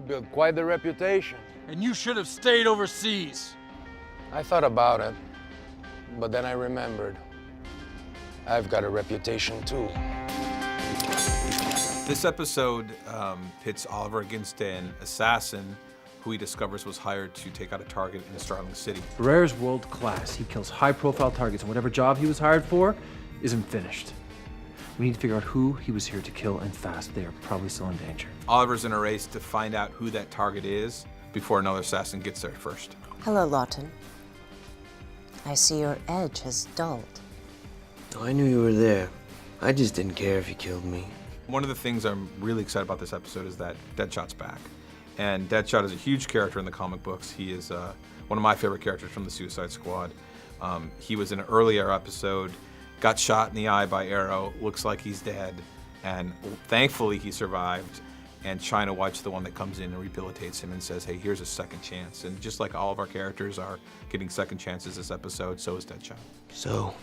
built quite the reputation. And you should have stayed overseas. I thought about it, but then I remembered. I've got a reputation too. This episode pits Oliver against an assassin who he discovers was hired to take out a target in a startling city. Barrera's world class. He kills high-profile targets, and whatever job he was hired for isn't finished. We need to figure out who he was here to kill, and fast. They are probably still in danger. Oliver's in a race to find out who that target is before another assassin gets there first. Hello, Lawton. I see your edge has dulled. Oh, I knew you were there. I just didn't care if you killed me. One of the things I'm really excited about this episode is that Deadshot's back. And Deadshot is a huge character in the comic books. He is one of my favorite characters from the Suicide Squad. He was in an earlier episode, got shot in the eye by Arrow, looks like he's dead, and thankfully he survived. And China White's the one that comes in and rehabilitates him and says, hey, here's a second chance. And just like all of our characters are getting second chances this episode, so is Deadshot. So,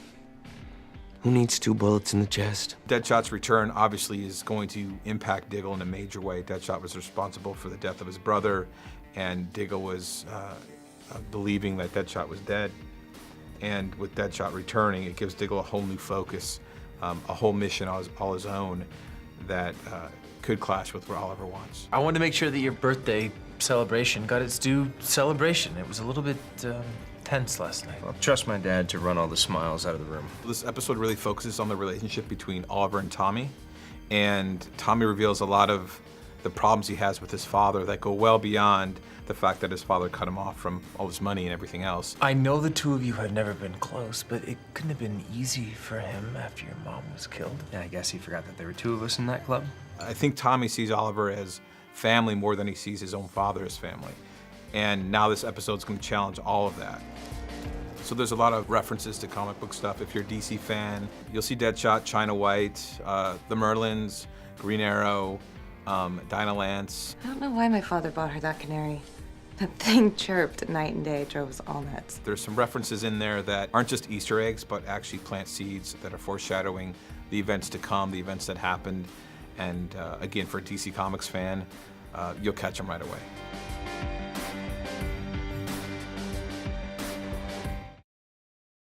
who needs 2 bullets in the chest? Deadshot's return obviously is going to impact Diggle in a major way. Deadshot was responsible for the death of his brother, and Diggle was believing that Deadshot was dead. And with Deadshot returning, it gives Diggle a whole new focus, a whole mission all his own that could clash with what Oliver wants. I wanted to make sure that your birthday celebration got its due celebration. It was a little bit tense last night. I'll trust my dad to run all the smiles out of the room. This episode really focuses on the relationship between Oliver and Tommy, and Tommy reveals a lot of the problems he has with his father that go well beyond the fact that his father cut him off from all his money and everything else. I know the two of you have never been close, but it couldn't have been easy for him after your mom was killed. Yeah, I guess he forgot that there were 2 of us in that club. I think Tommy sees Oliver as family more than he sees his own father as family. And now this episode's going to challenge all of that. So there's a lot of references to comic book stuff. If you're a DC fan, you'll see Deadshot, China White, the Merlyns, Green Arrow, Dinah Lance. I don't know why my father bought her that canary. That thing chirped night and day, drove us all nuts. There's some references in there that aren't just Easter eggs, but actually plant seeds that are foreshadowing the events to come, the events that happened. And again, for a DC Comics fan, you'll catch them right away.